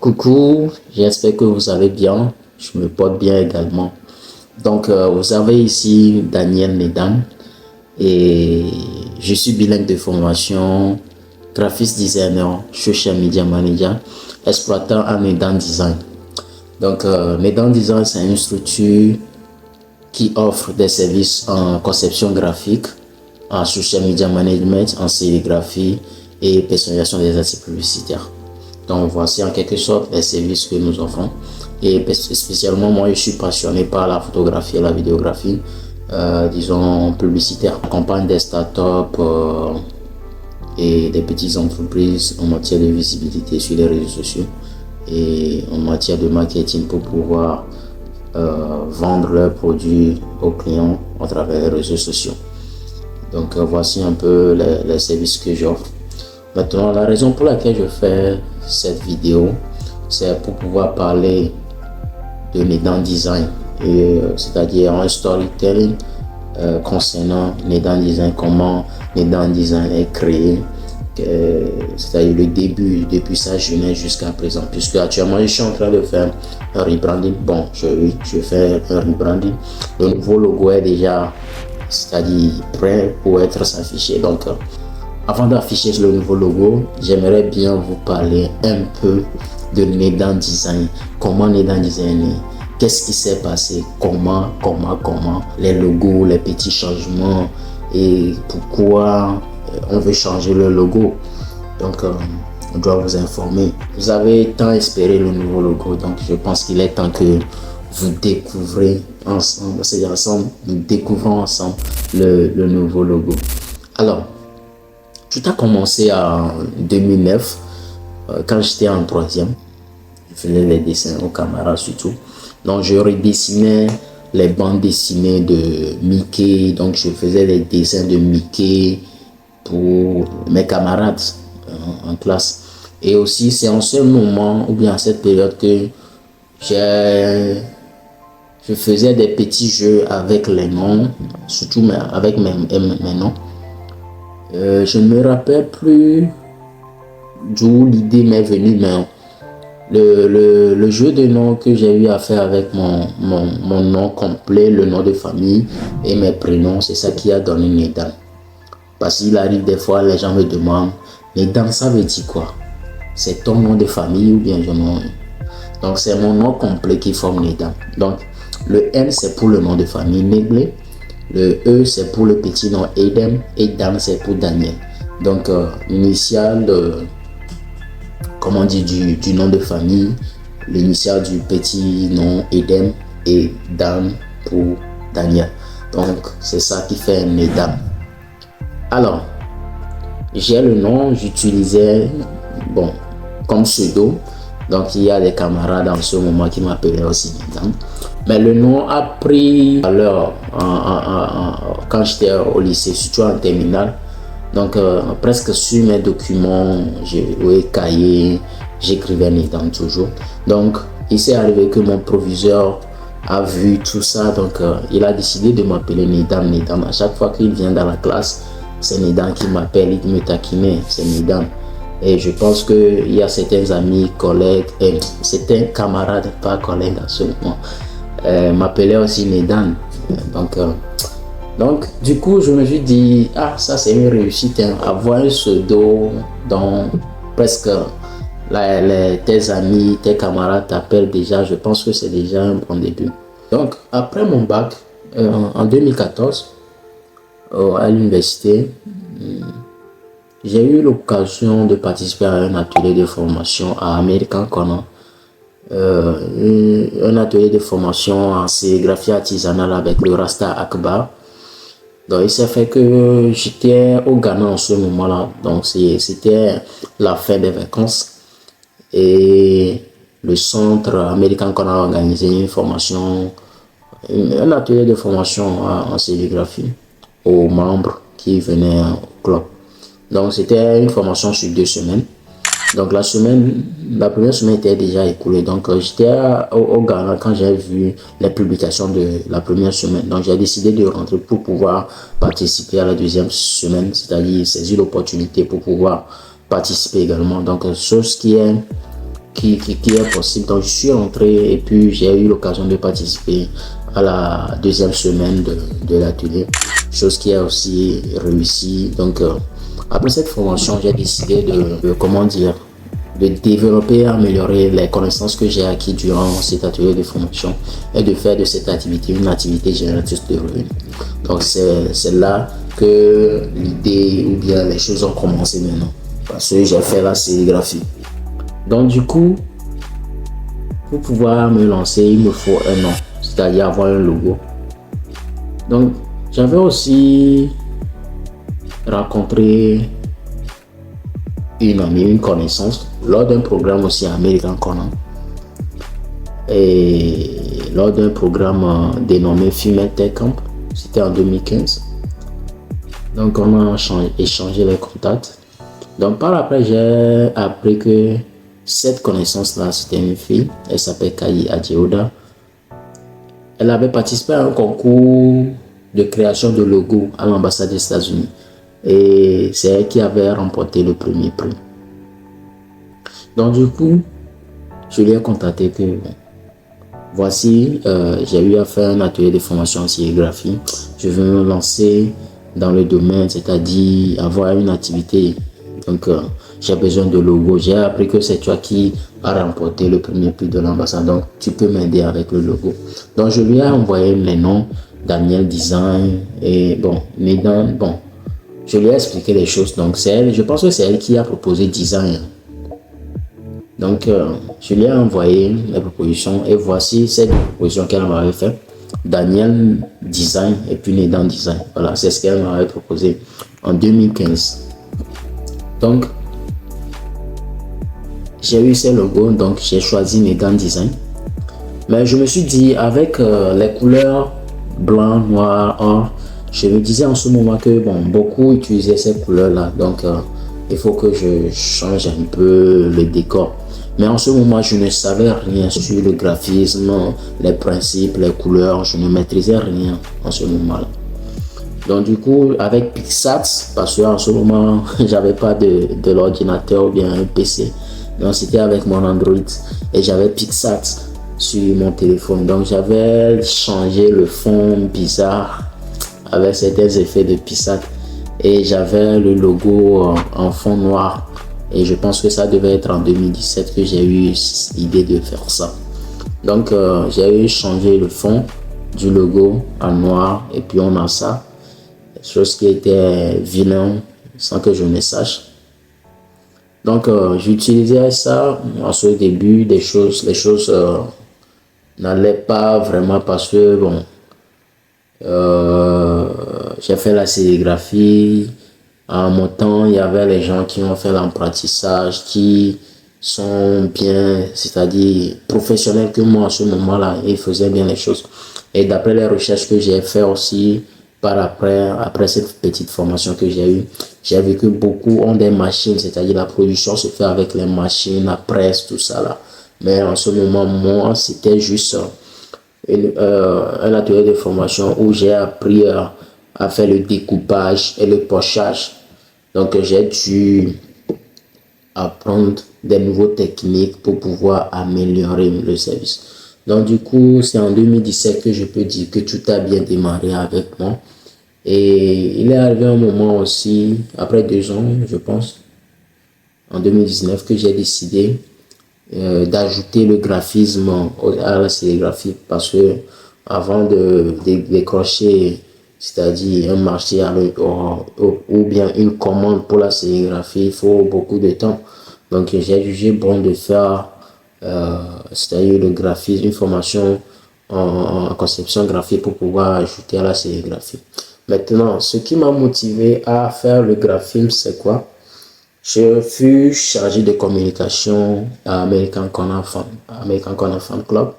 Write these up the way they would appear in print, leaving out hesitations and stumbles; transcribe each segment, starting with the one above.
Coucou, j'espère que vous allez bien. Je me porte bien également. Donc, vous avez ici Daniel Nedam et je suis bilingue de formation, graphiste designer, social media manager, exploitant en Nedam Design. Donc, Nedam Design, c'est une structure qui offre des services en conception graphique, en social media management, en sérigraphie et personnalisation des articles publicitaires. Donc voici en quelque sorte les services que nous offrons. Et spécialement moi je suis passionné par la photographie et la vidéographie, disons publicitaire. J'accompagne des startups et des petites entreprises en matière de visibilité sur les réseaux sociaux et en matière de marketing pour pouvoir vendre leurs produits aux clients à travers les réseaux sociaux. Donc voici un peu les services que j'offre. Maintenant, la raison pour laquelle je fais cette vidéo, c'est pour pouvoir parler de Nedam Design, c'est-à-dire un storytelling concernant Nedam Design, comment Nedam Design est créé, c'est-à-dire le début, depuis sa jeunesse jusqu'à présent, puisque actuellement je suis en train de faire un rebranding. Bon, je fais un rebranding. Le nouveau logo est déjà, c'est-à-dire prêt pour être s'affiché. Donc, avant d'afficher le nouveau logo, j'aimerais bien vous parler un peu de Nedam Design. Comment Nedam Design est, qu'est-ce qui s'est passé, comment, les logos, les petits changements et pourquoi on veut changer le logo. Donc, on doit vous informer. Vous avez tant espéré le nouveau logo, donc je pense qu'il est temps que vous découvrez ensemble, c'est ensemble, nous découvrons ensemble le nouveau logo. Alors, tout a commencé en 2009, quand j'étais en troisième. Je faisais des dessins aux camarades surtout. Donc, je redessinais les bandes dessinées de Mickey. Donc, je faisais des dessins de Mickey pour mes camarades en classe. Et aussi, c'est en ce moment, ou bien à cette période, que je faisais des petits jeux avec les noms, surtout avec mes noms. Je ne me rappelle plus d'où l'idée m'est venue, mais le jeu de nom que j'ai eu à faire avec mon nom complet, le nom de famille et mes prénoms, c'est ça qui a donné Nedam. Parce qu'il arrive des fois, les gens me demandent, Nedam, ça veut dire quoi? C'est ton nom de famille ou bien je nom? Donc c'est mon nom complet qui forme Nedam. Donc le N c'est pour le nom de famille, Neglé. Le E c'est pour le petit nom Edem et Dam c'est pour Daniel. Donc l'initial comment on dit du nom de famille, l'initial du petit nom Edem et Dam pour Daniel. Donc c'est ça qui fait Nedam. Alors j'ai le nom, j'utilisais comme pseudo. Donc il y a des camarades en ce moment qui m'appelaient aussi Nedam. Mais le nom a pris valeur quand j'étais au lycée, surtout en terminale. Donc, presque sur mes documents, cahiers, j'écrivais Nedam toujours. Donc, il s'est arrivé que mon proviseur a vu tout ça. Donc, il a décidé de m'appeler Nedam. À chaque fois qu'il vient dans la classe, c'est Nedam qui m'appelle, il me taquinait, c'est Nedam. Et je pense qu'il y a certains amis, collègues, et certains camarades, pas collègues en ce moment, m'appelait aussi Nedam. Donc du coup je me suis dit, ah, ça c'est une réussite, hein, avoir un pseudo dont presque tes amis, tes camarades t'appellent déjà. Je pense que c'est déjà un bon début. Donc après mon bac en 2014 à l'université, j'ai eu l'occasion de participer à un atelier de formation à American Corner. Un atelier de formation en sérigraphie artisanale avec le Rasta Akbar. Donc il s'est fait que j'étais au Ghana en ce moment-là. Donc c'était la fin des vacances. Et le centre américain qu'on a organisé une formation, un atelier de formation en sérigraphie aux membres qui venaient au club. Donc c'était une formation sur 2 semaines. Donc la première semaine était déjà écoulée. Donc j'étais au Ghana quand j'ai vu les publications de la première semaine. Donc j'ai décidé de rentrer pour pouvoir participer à la deuxième semaine, c'est-à-dire saisir l'opportunité pour pouvoir participer également. Donc chose qui est qui est possible. Donc, je suis rentré et puis j'ai eu l'occasion de participer à la deuxième semaine de l'atelier, chose qui a aussi réussi. Donc, après cette formation, j'ai décidé comment dire, de développer et améliorer les connaissances que j'ai acquises durant cet atelier de formation et de faire de cette activité une activité génératrice de revenus. Donc, c'est là que l'idée ou bien les choses ont commencé maintenant. Parce que j'ai fait la sérigraphie. Donc, du coup, pour pouvoir me lancer, il me faut un nom, c'est-à-dire avoir un logo. Donc, j'avais aussi rencontré une amie, une connaissance, lors d'un programme aussi à American Corner. Et lors d'un programme dénommé Female Tech Camp, c'était en 2015. Donc, on a échangé les contacts. Donc, par après, j'ai appris que cette connaissance-là, c'était une fille. Elle s'appelle Kayi Adjeoda. Elle avait participé à un concours de création de logo à l'ambassade des États-Unis. Et c'est elle qui avait remporté le premier prix. Donc, du coup, je lui ai contacté que voici, j'ai eu à faire un atelier de formation en sérigraphie. Je veux me lancer dans le domaine, c'est-à-dire avoir une activité. Donc, j'ai besoin de logo. J'ai appris que c'est toi qui as remporté le premier prix de l'ambassade. Donc, tu peux m'aider avec le logo. Donc, je lui ai envoyé les noms, Daniel Design et je lui ai expliqué les choses. Donc, c'est elle, je pense que c'est elle qui a proposé Design. Donc, je lui ai envoyé les propositions et voici cette proposition qu'elle m'avait faite. Daniel Design et puis Nedan Design. Voilà, c'est ce qu'elle m'avait proposé en 2015. Donc, j'ai eu ces logos, donc j'ai choisi Nedan Design. Mais je me suis dit, avec les couleurs blanc, noir, or, je me disais en ce moment que beaucoup utilisaient ces couleurs-là. Donc, il faut que je change un peu le décor. Mais en ce moment, je ne savais rien sur le graphisme, les principes, les couleurs. Je ne maîtrisais rien en ce moment-là. Donc, du coup, avec PicSat, parce qu'en ce moment, j'avais pas de l'ordinateur ou bien un PC. Donc, c'était avec mon Android et j'avais PicSat sur mon téléphone. Donc, j'avais changé le fond bizarre avec certains effets de PicSat et j'avais le logo en fond noir. Et je pense que ça devait être en 2017 que j'ai eu l'idée de faire ça. Donc, j'ai eu changé le fond du logo en noir et puis on a ça. Chose qui était vilain sans que je ne sache. Donc, j'utilisais ça en ce début. Les choses n'allaient pas vraiment parce que, j'ai fait la sérigraphie. En mon temps, il y avait les gens qui ont fait l'apprentissage, qui sont bien, c'est-à-dire professionnels que moi en ce moment-là, ils faisaient bien les choses. Et d'après les recherches que j'ai fait aussi, après cette petite formation que j'ai eue, j'ai vu que beaucoup ont des machines, c'est-à-dire la production se fait avec les machines, la presse, tout ça là. Mais en ce moment, moi, c'était juste un atelier de formation où j'ai appris à faire le découpage et le pochage. Donc, j'ai dû apprendre des nouvelles techniques pour pouvoir améliorer le service. Donc, du coup, c'est en 2017 que je peux dire que tout a bien démarré avec moi. Et il est arrivé un moment aussi, après 2 ans, je pense, en 2019, que j'ai décidé d'ajouter le graphisme à la sérigraphie parce que avant de décrocher, c'est-à-dire un marché ou bien une commande pour la sérigraphie, il faut beaucoup de temps. Donc, j'ai jugé bon de faire, c'est-à-dire le graphisme, une formation en conception graphique pour pouvoir ajouter à la sérigraphie. Maintenant, ce qui m'a motivé à faire le graphisme, c'est quoi? Je fus chargé de communication à American Corner Fan Club.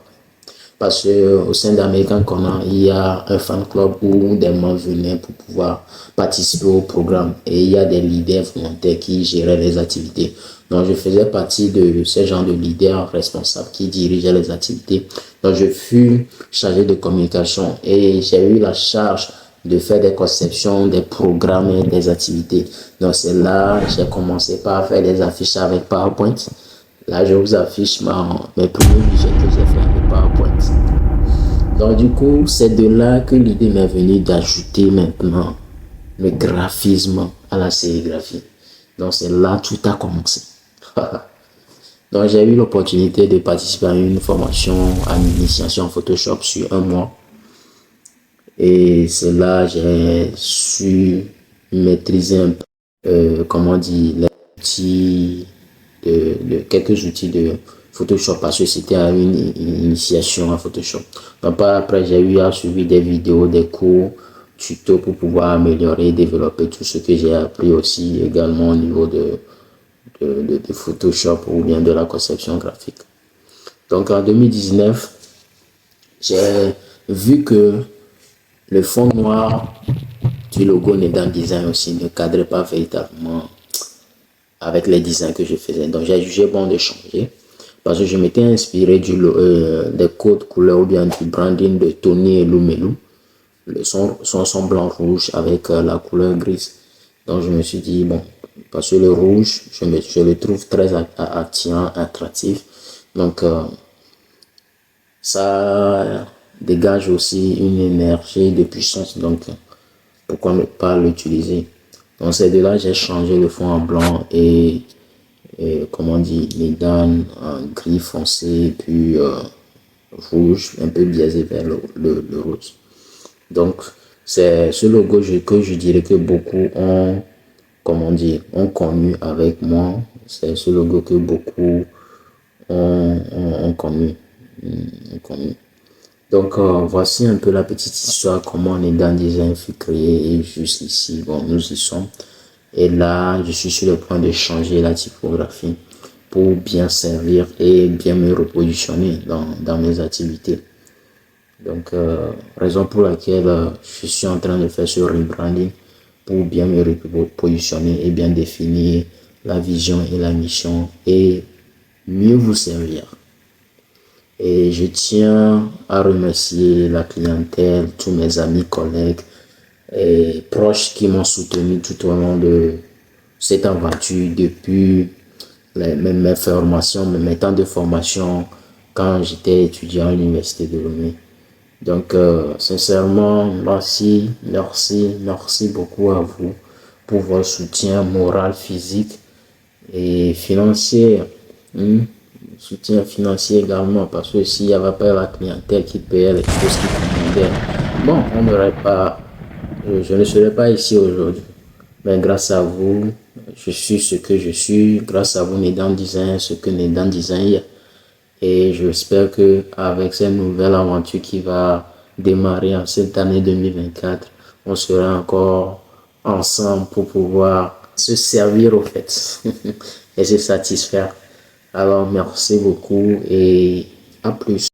Parce qu'au sein d'American Corner, il y a un fan club où des membres venaient pour pouvoir participer au programme. Et il y a des leaders volontaires qui géraient les activités. Donc, je faisais partie de ce genre de leaders responsables qui dirigeaient les activités. Donc, je fus chargé de communication et j'ai eu la charge de faire des conceptions, des programmes et des activités. Donc, c'est là que j'ai commencé par faire des affiches avec PowerPoint. Là, je vous affiche mes premiers budgets que j'ai fait avec PowerPoint. Donc, du coup, c'est de là que l'idée m'est venue d'ajouter maintenant le graphisme à la sérigraphie. Donc, c'est là que tout a commencé. Donc, j'ai eu l'opportunité de participer à une formation à l'initiation en Photoshop sur un mois. Et c'est là que j'ai su maîtriser un peu, comment dire, les outils quelques outils de Photoshop parce que c'était une initiation à Photoshop. Donc, après, j'ai eu à suivre des vidéos, des cours, tutos pour pouvoir améliorer et développer tout ce que j'ai appris aussi également au niveau de Photoshop ou bien de la conception graphique. Donc, en 2019, j'ai vu que le fond noir du logo Nedan Design aussi ne cadrait pas véritablement avec les designs que je faisais. Donc, j'ai jugé bon de changer parce que je m'étais inspiré des codes couleurs ou bien du branding de Tony et Lumelu. Son blanc-rouge avec la couleur grise. Donc, je me suis dit, bon, parce que le rouge, je le trouve très attirant, attractif. Donc, ça dégage aussi une énergie de puissance. Donc, pourquoi ne pas l'utiliser? Donc, c'est de là que j'ai changé le fond en blanc et comment dire, les dents en gris foncé, puis rouge, un peu biaisé vers le rose. Donc, c'est ce logo que je dirais que beaucoup ont, comment dire, ont connu avec moi. C'est ce logo que beaucoup ont connu. Ont connu. Donc, voici un peu la petite histoire, comment Nedan Design fut créé et juste ici, bon, nous y sommes. Et là, je suis sur le point de changer la typographie pour bien servir et bien me repositionner dans mes activités. Donc, raison pour laquelle je suis en train de faire ce rebranding pour bien me repositionner et bien définir la vision et la mission et mieux vous servir. Et je tiens à remercier la clientèle, tous mes amis, collègues et proches qui m'ont soutenu tout au long de cette aventure depuis mes formations, mes temps de formation quand j'étais étudiant à l'université de Lomé. Donc, sincèrement, merci beaucoup à vous pour votre soutien moral, physique et financier. Soutien financier également, parce que s'il n'y avait pas la clientèle qui payait les choses qui commandaient, bon, on n'aurait pas, je ne serais pas ici aujourd'hui. Mais grâce à vous, je suis ce que je suis. Grâce à vous, Nedan Design, ce que Nedan Design est. Et j'espère que avec cette nouvelle aventure qui va démarrer en cette année 2024, on sera encore ensemble pour pouvoir se servir au fait et se satisfaire. Alors, merci beaucoup et à plus.